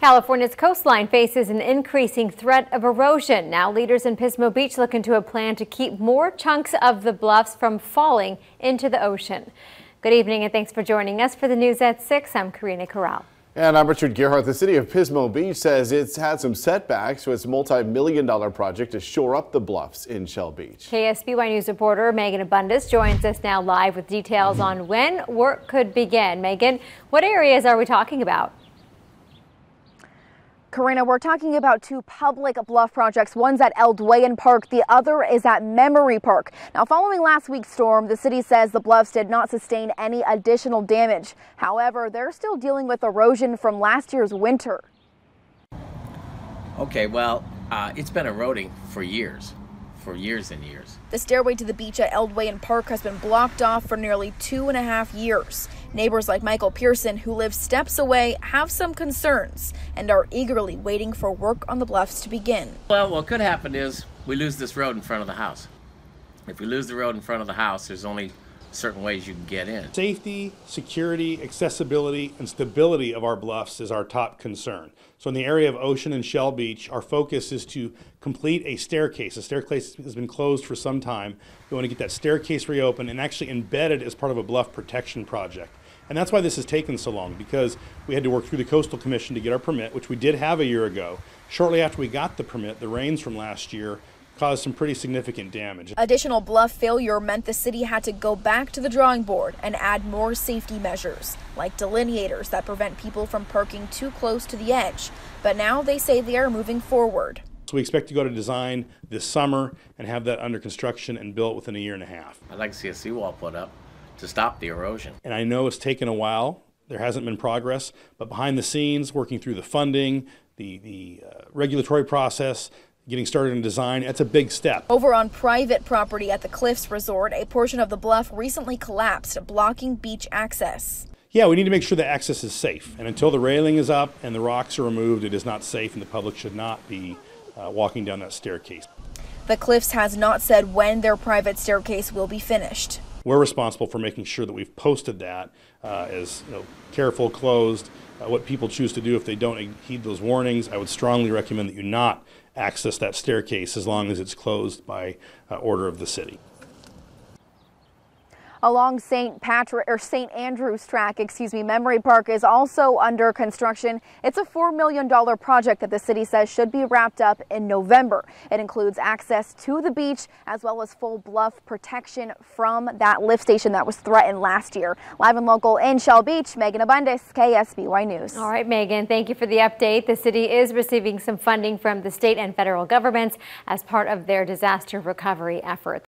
California's coastline faces an increasing threat of erosion. Now leaders in Pismo Beach look into a plan to keep more chunks of the bluffs from falling into the ocean. Good evening and thanks for joining us for the news at 6. I'm Karina Corral. And I'm Richard Gerhardt. The city of Pismo Beach says it's had some setbacks to its multi-million-dollar project to shore up the bluffs in Shell Beach. KSBY News reporter Megan Abundis joins us now live with details on when work could begin. Megan, what areas are we talking about? Karina, we're talking about two public bluff projects. One's at El Duayan Park. The other is at Memory Park. Now, following last week's storm, the city says the bluffs did not sustain any additional damage. However, they're still dealing with erosion from last year's winter. Okay, well, it's been eroding for years and years. The stairway to the beach at El Duayan Park has been blocked off for nearly 2.5 years. Neighbors like Michael PIERSON, who lives steps away, have some concerns and are eagerly waiting for work on the bluffs to begin. Well, what could happen is we lose this road in front of the house. If we lose the road in front of the house, there's only certain ways you can get in. Safety, security, accessibility, and stability of our bluffs is our top concern. So in the area of Ocean and Shell Beach, our focus is to complete a staircase. The staircase has been closed for some time. We want to get that staircase reopened and actually embedded as part of a bluff protection project. And that's why this has taken so long, because we had to work through the Coastal Commission to get our permit, which we did have a year ago. Shortly after we got the permit, the rains from last year caused some pretty significant damage. Additional bluff failure meant the city had to go back to the drawing board and add more safety measures, like delineators that prevent people from parking too close to the edge. But now they say they are moving forward. So we expect to go to design this summer and have that under construction and built within a year and a half. I'd like to see a seawall put up to stop the erosion. And I know it's taken a while. There hasn't been progress, but behind the scenes, working through the funding, the regulatory process, getting started in design, that's a big step. Over on private property at the Cliffs Resort, a portion of the bluff recently collapsed, blocking beach access. Yeah, we need to make sure the access is safe. And until the railing is up and the rocks are removed, it is not safe and the public should not be walking down that staircase. The Cliffs has not said when their private staircase will be finished. We're responsible for making sure that we've posted that as careful, closed. What people choose to do if they don't heed those warnings, I would strongly recommend that you not access that staircase as long as it's closed by order of the city. Along St. Andrew's track, Memory Park is also under construction. It's a $4 million project that the city says should be wrapped up in November. It includes access to the beach as well as full bluff protection from that lift station that was threatened last year. Live and local in Shell Beach, Megan Abundis, KSBY News. All right, Megan, thank you for the update. The city is receiving some funding from the state and federal governments as part of their disaster recovery efforts.